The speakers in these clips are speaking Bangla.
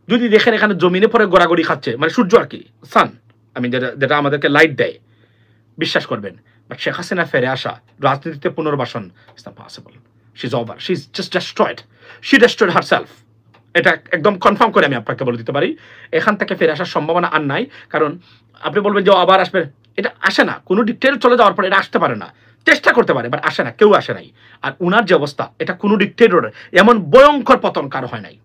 যদি দেখেন এখানে জমিনে পরে গড়াগড়ি খাচ্ছে, মানে সূর্য আর কি, সান, আমি যেটা যেটা আমাদেরকে লাইট দেয়, বিশ্বাস করবেন। বাট শেখ হাসিনা ফেরে আসা, রাজনীতিতে পুনর্বাসন, it's not possible. She is over, she is just destroyed, she destroyed herself. এটা একদম কনফার্ম করে আমি আপনাকে বলে দিতে পারি, এখান থেকে ফিরে আসার সম্ভাবনা আর নাই। কারণ আপনি বলবেন যে আবার আসবে, এটা আসে না। কোনো ডিক্টেটর চলে যাওয়ার পর এটা আসতে পারে না, চেষ্টা করতে পারে, বাট আসে না, কেউ আসে নাই। আর উনার যে অবস্থা, এটা কোনো ডিক্টেটর এমন ভয়ঙ্কর পতন কারো হয় নাই।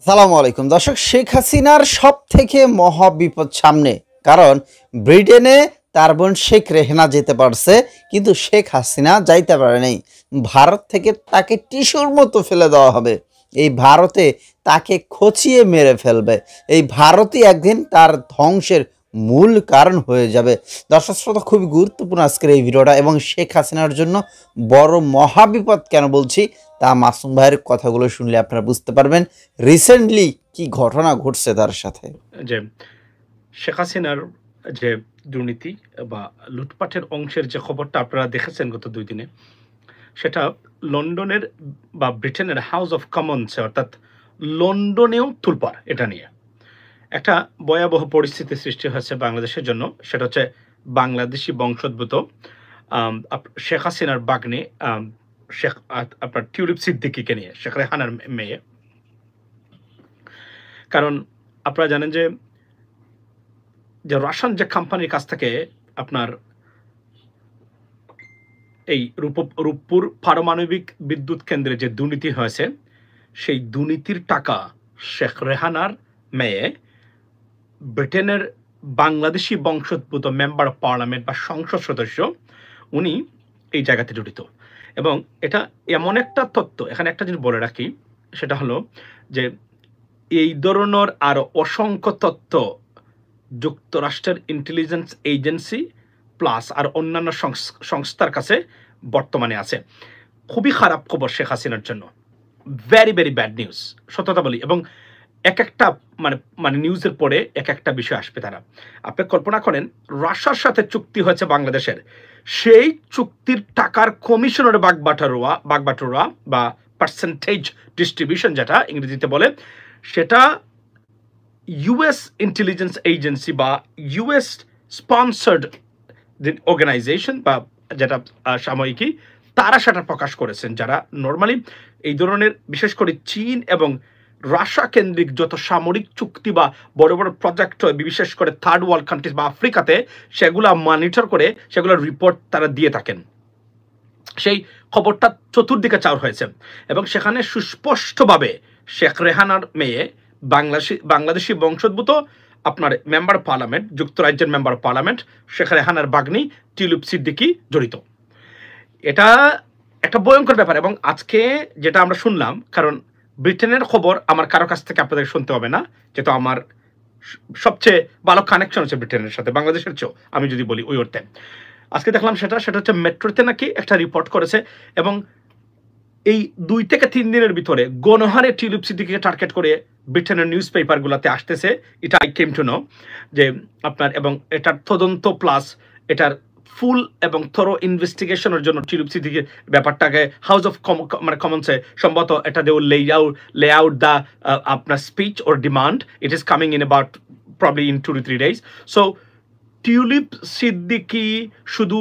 সালামু আলাইকুম দর্শক, শেখ হাসিনার সব থেকে মহা বিপদ সামনে। কারণ ব্রিটেনে তার বোন শেখ রেহেনা যেতে পারছে, কিন্তু শেখ হাসিনা যাইতে পারে নাই। ভারত থেকে তাকে টিস্যুর মতো ফেলে দেওয়া হবে, এই ভারতে তাকে খচিয়ে মেরে ফেলবে, এই ভারতই একদিন তার ধ্বংসের মূল কারণ হয়ে যাবে। দর্শক শ্রোতা, খুবই গুরুত্বপূর্ণ আজকের এই ভিডিওটা, এবং শেখ হাসিনার জন্য বড় মহাবিপদ কেন বলছি তা মাসুম ভাইয়ের কথাগুলো শুনলে আপনারা বুঝতে পারবেন রিসেন্টলি কি ঘটনা ঘটছে তার সাথে। যে শেখ হাসিনার যে দুর্নীতি বা লুটপাটের অংশের যে খবরটা আপনারা দেখেছেন গত 2 দিনে, সেটা লন্ডনের বা ব্রিটেনের হাউস অফ কমন্সে, অর্থাৎ লন্ডনেও তুলপাড়। এটা নিয়ে একটা ভয়াবহ পরিস্থিতি সৃষ্টি হয়েছে বাংলাদেশের জন্য। সেটা হচ্ছে বাংলাদেশি বংশোদ্ভূত শেখ হাসিনার বাগ্নে শেখ আপনার টিউলিপ সিদ্দিকীকে নিয়ে, শেখ রেহানার মেয়ে। কারণ আপনারা জানেন যে রাশিয়ান যে কোম্পানির কাছ থেকে আপনার এই রূপপুর পারমাণবিক বিদ্যুৎ কেন্দ্রে যে দুর্নীতি হয়েছে, সেই দুর্নীতির টাকা শেখ রেহানার মেয়ে, ব্রিটেনের বাংলাদেশি বংশোদ্ভূত মেম্বার অফ পার্লামেন্ট বা সংসদ সদস্য, উনি এই জায়গাতে জড়িত। এবং এটা এমন একটা তথ্য, এখানে একটা জিনিস বলে রাখি, সেটা হলো যে এই ধরনের আরো অসংখ্য তথ্য যুক্তরাষ্ট্রের ইন্টেলিজেন্স এজেন্সি প্লাস আর অন্যান্য সংস্থার কাছে বর্তমানে আছে। খুবই খারাপ খবর শেখ হাসিনার জন্য, ভেরি ভেরি ব্যাড নিউজ, সত্যতা বলি। এবং এক একটা মানে নিউজের পরে এক একটা বিষয় আসবে। তারা, আপনি কল্পনা করেন, রাশিয়ার সাথে চুক্তি হয়েছে বাংলাদেশের, সেই চুক্তির টাকার কমিশনের বাগবাটোয়া বা পার্সেন্টেজ ডিস্ট্রিবিউশন যেটা ইংরেজিতে বলে, সেটা ইউএস ইন্টেলিজেন্স এজেন্সি বা ইউএস স্পন্সার্ড অর্গানাইজেশন বা যেটা সাময়িকী, তারা সেটা প্রকাশ করেছেন। যারা নর্মালি এই ধরনের বিশেষ করে চীন এবং রাশিয়া কেন্দ্রিক যত সামরিক চুক্তি বা বড় বড় প্রজেক্ট হয়, বিশেষ করে থার্ড ওয়ার্ল্ড কান্ট্রিজ বা আফ্রিকাতে, সেগুলা মনিটর করে সেগুলোর রিপোর্ট তারা দিয়ে থাকেন। সেই খবরটা চতুর্দিকে চাউর হয়েছে এবং সেখানে সুস্পষ্টভাবে শেখ রেহানার মেয়ে, বাংলাদেশি বংশোদ্ভূত আপনার মেম্বার পার্লামেন্ট, যুক্তরাজ্যের মেম্বার পার্লামেন্ট শেখ রেহানার বাগ্নি টিউলিপ সিদ্দিকী জড়িত। এটা একটা ভয়ঙ্কর ব্যাপার। এবং আজকে যেটা আমরা শুনলাম, কারণ ব্রিটেনের খবর আমার কারো কাছ থেকে আপনাদের শুনতে হবে না, যেহেতু আমার সবচেয়ে ভালো কানেকশন হচ্ছে ব্রিটেনের সাথে, বাংলাদেশের চেয়েও আমি যদি বলি ওই অর্থে। আজকে দেখলাম সেটা হচ্ছে মেট্রোতে নাকি একটা রিপোর্ট করেছে, এবং এই 2 থেকে 3 দিনের ভিতরে গণহারে টিউলিপ সিদ্দিকীকে টার্গেট করে ব্রিটেনের নিউজ পেপারগুলোতে আসতেছে। এটা আই কেম টু নো যে আপনার, এবং এটার তদন্ত প্লাস এটার ফুল এবং থরো ইনভেস্টিগেশনের জন্য টিউলিপ সিদ্দিকীর ব্যাপারটাকে হাউস অফ কমন্সে সম্ভবত এটা দে লে আউট দ্য আপনার speech or demand. It is coming in about probably in 2 to 3 days. So tulip Siddiqui শুধু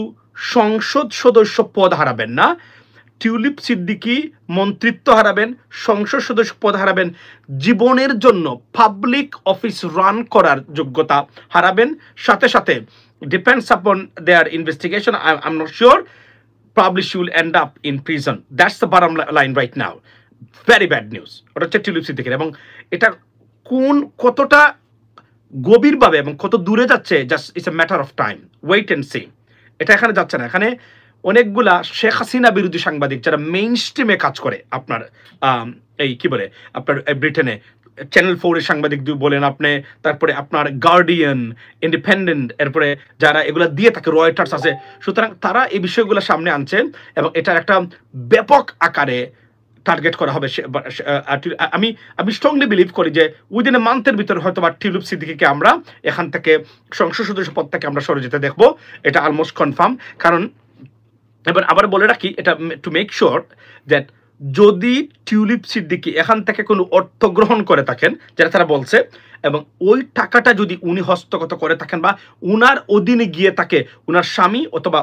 সংসদ সদস্য পদ হারাবেন না, টিউলিপ সিদ্দিকী মন্ত্রিত্ব হারাবেন, সংসদ সদস্য পদ হারাবেন, জীবনের জন্য পাবলিক অফিস রান করার যোগ্যতা হারাবেন। সাথে সাথে depends upon their investigation, I am not sure, probably she will end up in prison. That's the bottom line right now. Very bad news. ওটা হচ্ছে টিউলিপ সিদ্দিকীর। এবং এটা কতটা গভীরভাবে এবং কত দূরে যাচ্ছে, just it's a matter of time, wait and see. এটা এখানে যাচ্ছে না, এখানে অনেকগুলা শেখ হাসিনা বিরোধী সাংবাদিক যারা মেইন স্ট্রিমে কাজ করে, আপনার এই কি বলে আপনার ব্রিটেনে চ্যানেল 4 এর সাংবাদিক বলেন আপনি, তারপরে আপনার গার্ডিয়ান, ইন্ডিপেন্ডেন্ট, এরপরে যারা এগুলা দিয়ে থাকে, রয়টার্স আছে। সুতরাং তারা এই বিষয়গুলো সামনে আনছে এবং এটার একটা ব্যাপক আকারে টার্গেট করা হবে। আমি স্ট্রংলি বিলিভ করি যে উইদিন এ মান্থের ভিতরে হয়তো বা টিউলিপ সিদ্দিকীকে আমরা এখান থেকে সংসদ সদস্য পদ থেকে আমরা সরে যেতে দেখবো, এটা অলমোস্ট কনফার্ম। কারণ এবার আবার বলে রাখি, এটা টু মেক শিওর দ্যাট যদি টিউলিপ সিদ্দিকী এখান থেকে কোনো অর্থ গ্রহণ করে থাকেন, যেটা তারা বলছে, এবং ওই টাকাটা যদি উনি হস্তগত করে থাকেন বা উনার অধীনে গিয়ে থাকে উনার স্বামী অথবা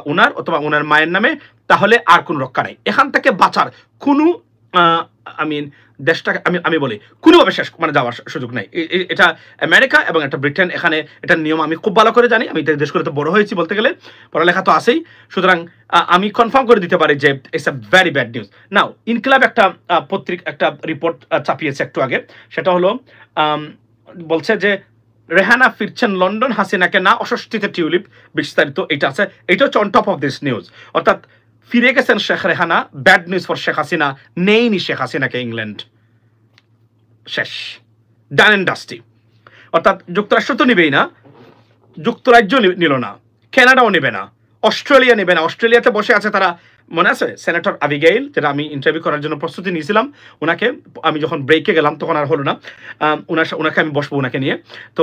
উনার মায়ের নামে, তাহলে আর কোনো রক্ষা নাই। এখান থেকে বাঁচার কোনো দেশটাকে আমি বলি কোনোভাবে শেষ যাওয়ার সুযোগ নাই। এটা আমেরিকা এবং এটা ব্রিটেন, এখানে এটার নিয়ম আমি খুব ভালো করে জানি। আমি দেশগুলোতে বড় হয়েছি বলতে গেলে, পড়ালেখা তো আছেই। সুতরাং আমি কনফার্ম করে দিতে পারি যে it's a very bad news. Now Inqilab একটা রিপোর্ট চাপিয়েছে একটু আগে, সেটা হলো বলছে যে রেহানা ফিরছেন লন্ডন, হাসিনাকে না অস্বস্তিতে টিউলিপ, বিস্তারিত এটা আছে। এটা হচ্ছে on top of this news, অর্থাৎ ফিরে গেছেন Sheikh Rehana. Bad news for Sheikh Hasina, নেইনি শেখ হাসিনাকে ইংল্যান্ড, শেষ, ডান অ্যান্ড ডাস্টি। অর্থাৎ যুক্তরাষ্ট্র তো নিবেই না, যুক্তরাজ্য নিল না, কানাডাও নেবে না, অস্ট্রেলিয়া নেবে না। অস্ট্রেলিয়াতে বসে আছে তারা, মনে আছে সেনেটর আবিগেইল, যেটা আমি ইন্টারভিউ করার জন্য প্রস্তুতি নিয়েছিলাম ওনাকে, আমি যখন ব্রেকে গেলাম তখন আর হলো না, ওনাকে আমি বসবো ওনাকে নিয়ে। তো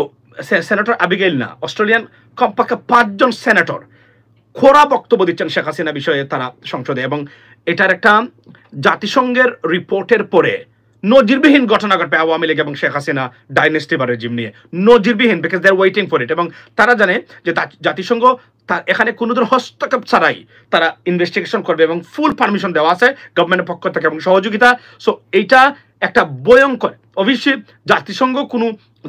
সেনেটর আবিগেইল না, অস্ট্রেলিয়ান কমপক্ষে 5 জন সেনেটর খোরা বক্তব্য দিচ্ছেন শেখ হাসিনা বিষয়ে তারা সংসদে, এবং এটার একটা জাতিসংঘের রিপোর্টের পরে নজিরবিহীন ঘটনা ঘটবে আওয়ামী লীগ এবং শেখ হাসিনা ডাইনেস্টি বা রেজিম নিয়ে, নজিরবিহীন, because they are waiting for it. এবং তারা জানে যে জাতিসংঘ তার এখানে কোনো ধরনের হস্তক্ষেপ ছাড়াই তারা ইনভেস্টিগেশন করবে এবং ফুল পারমিশন দেওয়া আছে গভর্নমেন্টের পক্ষ থেকে এবং সহযোগিতা। সো এইটা একটা ভয়ঙ্কর, অবশ্যই জাতিসংঘ কোনো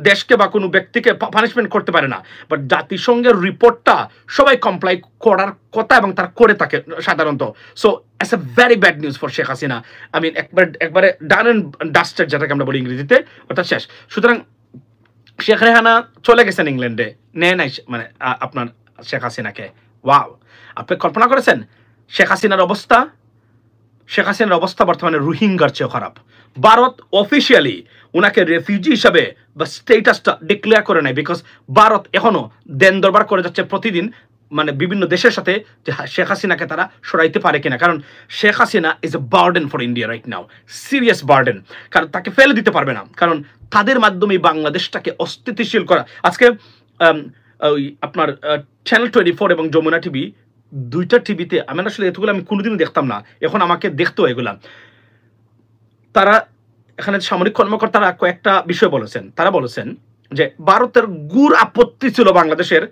দেশকে বা কোনো ব্যক্তিকে পানিশমেন্ট করতে পারে না, বাট জাতিসংঘের রিপোর্টটা সবাই কমপ্লাই করার কথা এবং তারা করে থাকে সাধারণত। So it's a very bad news for Sheikh Hasina. আমি একবারে ডান অ্যান্ড ডাস্টেড যেটাকে আমরা বলি ইংরেজিতে, ওটা শেষ। সুতরাং শেখ রেহানা চলে গেছেন ইংল্যান্ডে, নেয় নাই আপনার শেখ হাসিনাকে। ওয়াও, আপনি কল্পনা করেছেন শেখ হাসিনার অবস্থা? শেখ হাসিনার অবস্থা বর্তমানে রোহিঙ্গার চেয়েও খারাপ। ভারত অফিসিয়ালি ওনাকে রেফিউজি হিসাবে বা স্টেটাসটা ডিক্লেয়ার করে নাই, বিকজ ভারত এখনো দেন দরবার করে যাচ্ছে প্রতিদিন বিভিন্ন দেশের সাথে যে শেখ হাসিনাকে তারা সরাইতে পারে কিনা। কারণ Sheikh Hasina is a burden for India right now, serious burden. কারণ তাকে ফেলে দিতে পারবে না, কারণ তাদের মাধ্যমে বাংলাদেশটাকে অস্থিতিশীল করা। আজকে ওই আপনার চ্যানেল 24 এবং যমুনা টিভি, দুইটা টিভিতে আমি আসলে এতগুলো আমি কোনোদিনও দেখতাম না, এখন আমাকে দেখতে হয় এগুলা। তারা এখানে সামরিক কর্মকর্তারা কয়েকটা বিষয় বলেছেন। তারা বলেছেন যে ভারতের গুড় আপত্তি ছিল বাংলাদেশের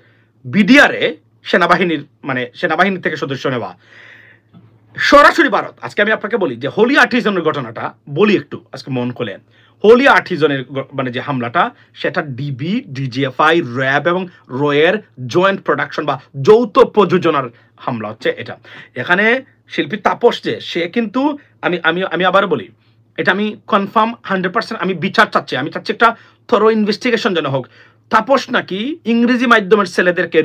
বিডিআরে সেনাবাহিনী থেকে সদস্য নেওয়া। সরাসরি ভারত, আজকে আমি আপনাকে বলি যে হোলি আর্টিজনের ঘটনাটা বলি একটু আজকে মন খুলে। হোলি আর্টিজনের যে হামলাটা, সেটা ডিবি, ডিজিএফআই, র্যাব এবং রয়ের জয়েন্ট প্রোডাকশন বা যৌথ প্রযোজনার হামলা হচ্ছে এটা। এখানে শিল্পী তাপস যে সে কিন্তু আমি আবার বলি, এটা আমি কনফার্ম 100% আমি বিচার চাচ্ছি, আমি চাচ্ছি একটা থরো ইনভেস্টিগেশন যেন হোক। তাপস নাকি ইংরেজি মাধ্যমের ছেলেদেরকে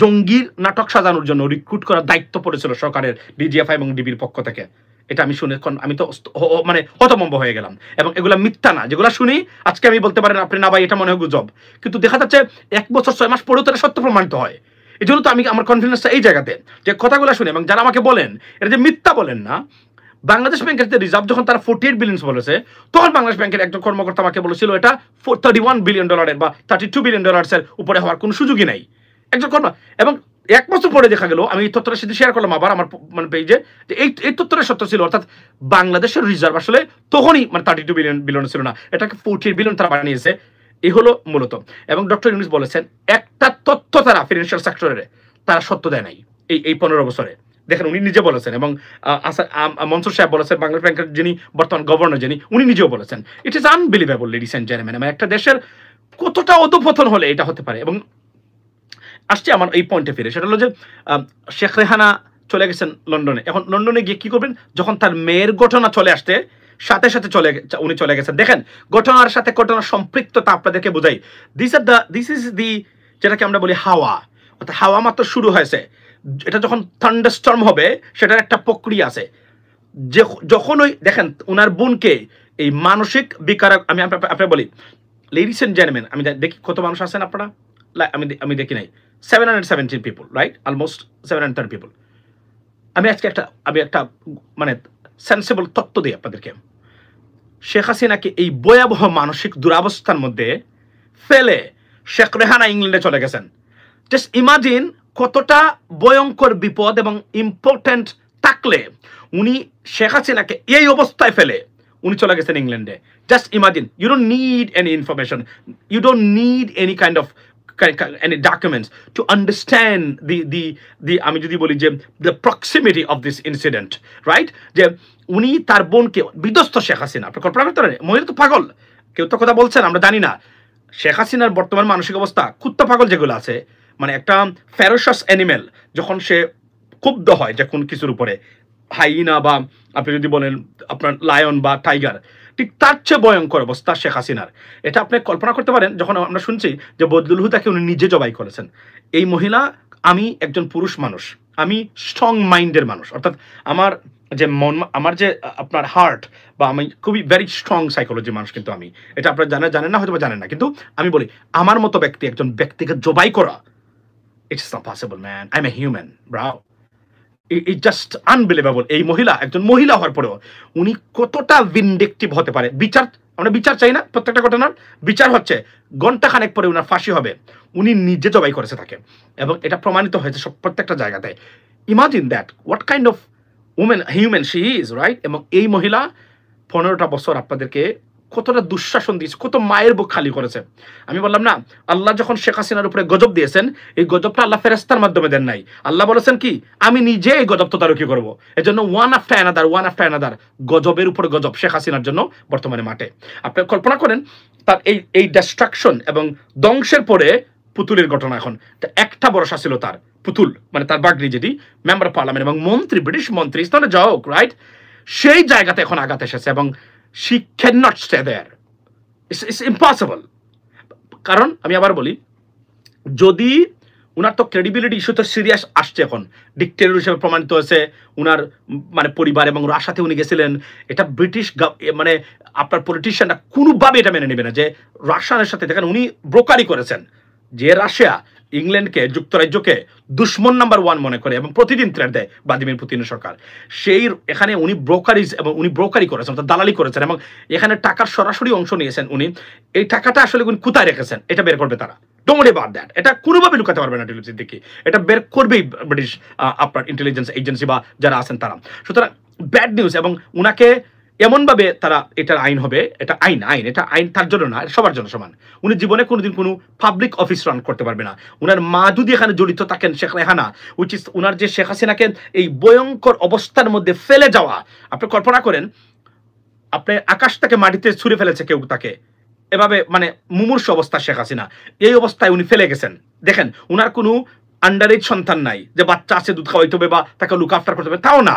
জঙ্গির নাটক সাজানোর জন্য রিক্রুট করার দায়িত্ব পড়েছিল সরকারের ডিজিএফআই এবং ডিবির পক্ষ থেকে। এটা আমি শুনে আমি তো হতভম্ব হয়ে গেলাম। এবং এগুলা মিথ্যা না, যেগুলো শুনি আজকে আমি বলতে পারেন আপনি না ভাই এটা মনে হয় গুজব, কিন্তু দেখা যাচ্ছে 1 বছর 6 মাস পরেও তারা সত্য প্রমাণিত হয়। এই জন্য তো আমার কনফিডেন্সটা এই জায়গাতে, যে কথাগুলো শুনে এবং যারা আমাকে বলেন এটা যে মিথ্যা বলেন না। বাংলাদেশ ব্যাংকের যে রিজার্ভ যখন তারা 48 বিলিয়ন বলেছে, তখন বাংলাদেশ ব্যাংকের একজন কর্মকর্তা আমাকে বলেছিল এটা $31 বিলিয়ন বা $32 বিলিয়ন উপরে হওয়ার কোনো সুযোগই নাই একজন এবং 1 বছর পরে দেখা গেল, আমি এই তথ্যটা সাথে শেয়ার করলাম আবার আমার পেজে, যে এই তথ্যটা সত্য ছিল। অর্থাৎ বাংলাদেশের রিজার্ভ আসলে তখনই 32 বিলিয়ন ছিল না, এটাকে 48 বিলিয়ন তারা বানিয়েছে। এই হলো মূলত। এবং ডক্টর ইউনূস বলেছেন একটা তথ্য তারা ফিনান্সিয়াল সেক্টরে তারা সত্য দেয় নাই এই 15 বছরে। দেখেন উনি নিজে বলেছেন, এবং মনসুর সাহেব বলেছেন, বাংলাদেশ ব্যাংকের যিনি বর্তমান গভর্নর যিনি, উনি নিজেও বলেছেন। It is unbelievable ladies and gentleman, একটা দেশের কতটা অধঃপতন হলে এটা হতে পারে। এবং আসছে আমার এই পয়েন্টে ফিরে, সেটা হলো যে শেখ রেহানা চলে গেছেন লন্ডনে। এখন লন্ডনে গিয়ে কি করবেন, যখন তার মেয়ের ঘটনা চলে আসতে সাথে সাথে উনি চলে গেছেন। দেখেন ঘটনার সাথে ঘটনার সম্পৃক্ততা আপনাদেরকে বোঝাই। দিস ইজ দি যেটাকে আমরা বলি হাওয়া, অর্থাৎ হাওয়া মাত্র শুরু হয়েছে, এটা যখন থান্ডারস্টর্ম হবে সেটার একটা প্রক্রিয়া আছে। যখন ওই দেখেন ওনার বোনকে এই মানসিক বিকার, আমি আপনাকে বলি লেডিস এন্ড জেন্টলম্যান, আমি দেখি কত মানুষ আছেন আপনারা, আমি দেখি নাই 717 পিপল, রাইট, অলমোস্ট 730 পিপল। আমি আজকে একটা সেন্সিবল তত্ত্ব দিই আপনাদেরকে। শেখ হাসিনাকে এই ভয়াবহ মানসিক দুরাবস্থার মধ্যে ফেলে শেখ রেহানা ইংল্যান্ডে চলে গেছেন। জাস্ট ইমাজিন কতটা ভয়ঙ্কর বিপদ, এবং ইম্পর্টেন্ট থাকলে উনি শেখ হাসিনাকে এই অবস্থায় ফেলে উনি চলে গেছেন ইংল্যান্ডে। Just imagine, you don't need any information, you don't need any kind of any documents to understand the আমি যদি বলি যে the proximity of this incident, right? যে উনি তার বোনকে বিধ্বস্ত শেখ হাসিনা, আপনি কল্পনা করতে পারেন, মহিলা তো পাগল, কেউ তো কথা বলছেন আমরা জানি না। শেখ হাসিনার বর্তমান মানসিক অবস্থা, কুত্তা পাগল যেগুলো আছে, মানে একটা ফেরোসাস অ্যানিমেল যখন সে ক্ষুব্ধ হয় যে কোন কিছুর উপরে, হাইনা বা আপনি যদি বলেন আপনার লায়ন বা টাইগার, ঠিক তার চেয়ে ভয়ঙ্কর অবস্থা শেখ হাসিনার। এটা আপনি কল্পনা করতে পারেন যখন আমরা শুনছি যে বদলুল হুদাকে উনি নিজে জবাই করেছেন। এই মহিলা, আমি একজন পুরুষ মানুষ, আমি স্ট্রং মাইন্ডের মানুষ, অর্থাৎ আমার যে মন, আমার যে আপনার হার্ট, বা আমি খুবই ভেরি স্ট্রং সাইকোলজি মানুষ, কিন্তু আমি এটা আপনারা জানেন না, হয়তো জানেন না, কিন্তু আমি বলি আমার মতো ব্যক্তি একজন ব্যক্তিকে জবাই করা, it's not possible man, I am a human bro. It just unbelievable. এই মহিলা একজন মহিলা হওয়ার পরেও উনি কতটা ভিনডিকটিভ হতে পারে। বিচার, আমরা বিচার চাই না, প্রত্যেকটা ঘটনার বিচার হচ্ছে, ঘন্টাখানেক পরে উনার ফাঁসি হবে, উনি নিজে জবাই করেছে তাকে, এবং এটা প্রমাণিত হয়েছে সব প্রত্যেকটা জায়গাতে। Imagine that, what kind of women, human she is, right? এবং এই মহিলা 15টা বছর আপনাদেরকে কতটা দুঃশাসন দিয়েছে, কত মায়ের বুক খালি করেছে। আমি বললাম না, আল্লাহ যখন শেখ হাসিনার উপরে গজব দিয়েছেন, এই গজবটা আল্লাহ ফেরেস্তার মাধ্যমে দেন নাই। আল্লাহ বলেছেন কি, আমি নিজে এই গজব তদারকি করব। এই জন্য ওয়ান আফটার অ্যানাদার গজবের উপরে গজব শেখ হাসিনার জন্য বর্তমানে মাঠে। আপনি কল্পনা করেন তার এই ডিস্ট্রাকশন এবং ধ্বংসের পরে পুতুলের ঘটনা। এখন একটা ভরসা ছিল তার, পুতুল মানে তার বাগনি, যেটি মেম্বার অফ পার্লামেন্ট এবং মন্ত্রী, ব্রিটিশ মন্ত্রী, ইসলামে যাওক, রাইট? সেই জায়গাতে এখন আঘাত এসেছে এবং she cannot stay there. It's impossible. কারণ আমি আবার বলি, যদি উনার তো ক্রেডিবিলিটি ইস্যু তো সিরিয়াস আসছে এখন, ডিক্টেটর হিসেবে প্রমাণিত হয়েছে, উনার মানে পরিবার এবং রাশাতে উনি গেছিলেন, এটা ব্রিটিশ মানে আপনার পলিটিশিয়ানরা কোনোভাবে এটা মেনে নেবে না যে রাশিয়ানের সাথে, দেখেন উনি ব্রোকারি করেছেন, যে রাশিয়া ইংল্যান্ডকে, যুক্তরাজ্যকে দুশ্মন নাম্বার 1 মনে করে এবং প্রতিদিন থ্রেট দেয় ভ্লাদিমির পুতিনের সরকার, সেই এখানে উনি ব্রোকারিজ এবং উনি ব্রোকারি করেছেন, দালালি করেছেন এবং এখানে টাকার সরাসরি অংশ নিয়েছেন উনি। এই টাকাটা আসলে উনি কোথায় রেখেছেন এটা বের করবে তারা, ডোন্ট ওয়ারি অ্যাবাউট দ্যাট। এটা কোনোভাবে লুকাতে পারবে না টিলু সিদ্দিকী, এটা বের করবেই ব্রিটিশ আপনার ইন্টেলিজেন্স এজেন্সি বা যারা আছেন তারা। সুতরাং ব্যাড নিউজ, এবং উনাকে এমনভাবে তারা, এটার আইন হবে, এটা এটা আইন তার জন্য না, সবার জন্য সমান। উনি জীবনে কোনোদিন কোনো পাবলিক অফিস রান করতে পারবে না। উনার মা যদি এখানে জড়িত থাকেন, শেখ রেহানা, উইচ ইজ উনার যে শেখ হাসিনাকে এই ভয়ঙ্কর অবস্থার মধ্যে ফেলে যাওয়া, আপনি কল্পনা করেন, আপনি আকাশ থেকে মাটিতে ছুঁড়ে ফেলেছে কেউ তাকে, এভাবে মানে মুমূর্ষ অবস্থা শেখ হাসিনা, এই অবস্থায় উনি ফেলে গেছেন। দেখেন উনার কোনো আন্ডারেজ সন্তান নাই যে বাচ্চা আছে দুধ খাওয়াইতে হবে বা তাকে লুক আফটার করতে হবে, তাও না।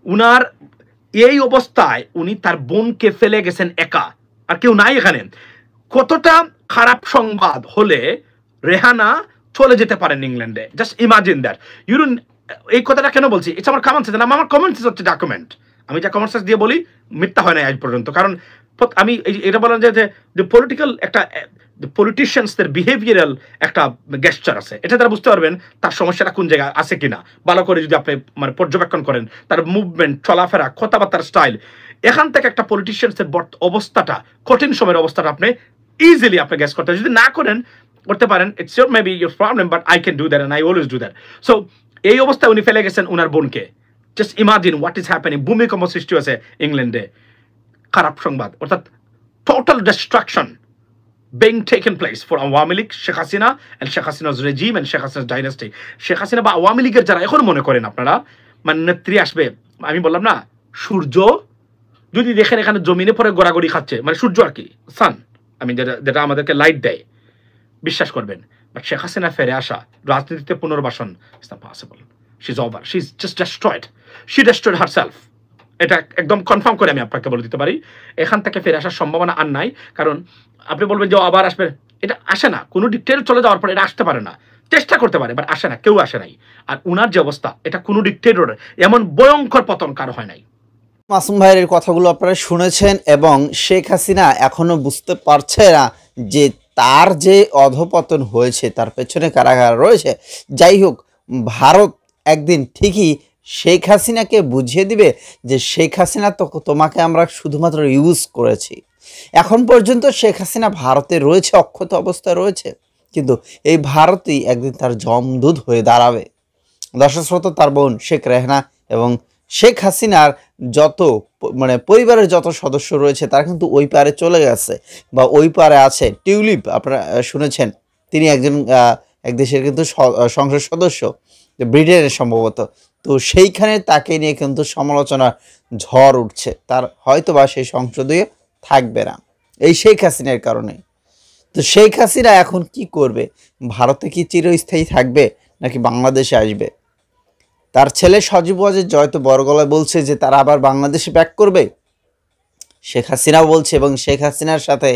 উনার এই অবস্থায় উনি তার বোনকে ফেলে গেছেন একা, আর কেউ নাই এখানে। কতটা খারাপ সংবাদ হলে রেহানা চলে যেতে পারেন ইংল্যান্ডে, জাস্ট ইমাজিন দ্যাট। এই কথাটা কেন বলছি, এটা আমার কমন সেন্স না, আমার কমন সেন্স হচ্ছে ডকুমেন্ট। আমি যা কমন সেন্স দিয়ে বলি মিথ্যা হয় না আজ পর্যন্ত, কারণ আমি এটা বলেন যে পলিটিক্যাল একটা পলিটিশিয়ানসদের বিহেভিয়ারাল একটা গেস্টার আছে, এটা তারা বুঝতে পারবেন তার সমস্যাটা কোন জায়গায় আছে কিনা, ভালো করে যদি আপনি মানে পর্যবেক্ষণ করেন তার মুভমেন্ট, চলাফেরা, কথাবার্তার স্টাইল। এখান থেকে একটা পলিটিশিয়ানসের অবস্থাটা, কঠিন সময়ের অবস্থাটা আপনি ইজিলি আপনি গেস করতে, যদি না করেন করতে পারেন, it's your maybe your problem, but I can do that and I always do that. So এই অবস্থায় উনি ফেলে গেছেন উনার বোনকে। Just imagine what is happening. ভূমিকম্প সৃষ্টি হয়েছে ইংল্যান্ডে, খারাপ সংবাদ, অর্থাৎ total destruction being taken place for Awami League, Sheikh Hasina and Sheikh Hasina's regime and Sheikh Hasina's dynasty. Sheikh Hasina বা আওয়ামী লীগের যারা এখন মনে করেন আপনারা মানে নেত্রী আসবে, আমি বললাম না, সূর্য যদি দেখেন এখানে জমিনে পরে গড়াগড়ি খাচ্ছে, মানে সূর্য আর কি, সান, আমি যেটা আমাদেরকে লাইট দেয়, বিশ্বাস করবেন। বাট শেখ হাসিনা ফেরে আসা, রাজনীতিতে পুনর্বাসন, it's not possible. She is over, she is just destroyed, she destroyed herself. এটা একদম কনফার্ম করে আমি আপনাকে বলে দিতে পারি, এখান থেকে ফিরে আসার সম্ভাবনা আর নাই। কারণ আপনি বলবেন যে আবার আসবে, এটা আসে না, কোনো ডিকটেটর চলে যাওয়ার পরে এটা আসতে পারে না, চেষ্টা করতে পারে বাট আসে না, কেউ আসে নাই। আর উনার যে অবস্থা, এটা কোনো ডিকটেটর এমন ভয়ঙ্কর পতন কারো হয় নাই। মাসুম ভাইয়ের কথাগুলো আপনারা শুনেছেন, এবং শেখ হাসিনা এখনো বুঝতে পারছে না যে তার যে অধপতন হয়েছে তার পেছনে কারা কারা রয়েছে। যাই হোক, ভারত একদিন ঠিকই শেখ হাসিনাকে বুঝিয়ে দিবে যে শেখ হাসিনা তো তোমাকে আমরা শুধুমাত্র ইউজ করেছি। এখন পর্যন্ত শেখ হাসিনা ভারতে রয়েছে, অক্ষত অবস্থায় রয়েছে, কিন্তু এই ভারতই একদিন তার জমদূত হয়ে দাঁড়াবে। দর্শক শ্রোতা, তার বোন শেখ রেহানা এবং শেখ হাসিনার যত মানে পরিবারের যত সদস্য রয়েছে তারা কিন্তু ওই পারে চলে গেছে বা ওই পারে আছে। টিউলিপ আপনারা শুনেছেন, তিনি একজন এক দেশের কিন্তু সংসদ সদস্য, ব্রিটেনের সম্ভবত। তো সেইখানে তাকে নিয়ে কিন্তু সমালোচনার ঝড় উঠছে, তার হয়তো বা সেই সংসদে থাকবে না এই শেখ হাসিনার কারণে। তো শেখ হাসিনা এখন কি করবে? ভারতে কি চিরস্থায়ী থাকবে নাকি বাংলাদেশে আসবে? তার ছেলে সজীব ওয়াজেদ জয় তো বড় গলায় বলছে যে তারা আবার বাংলাদেশে ব্যাক করবে। শেখ হাসিনাও বলছে, এবং শেখ হাসিনার সাথে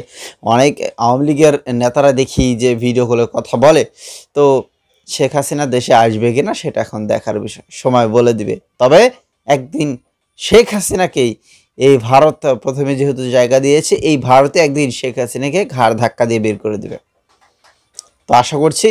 অনেক আওয়ামী লীগের নেতারা দেখি যে ভিডিও কলে কথা বলে। তো শেখ হাসিনা দেশে আসবে কিনা সেটা এখন দেখার বিষয়, সময় বলে দিবে। তবে একদিন শেখ হাসিনাকেই এই ভারত প্রথমে যেহেতু জায়গা দিয়েছে, এই ভারতে একদিন শেখ হাসিনাকে ঘাড় ধাক্কা দিয়ে বের করে দিবে। তো আশা করছি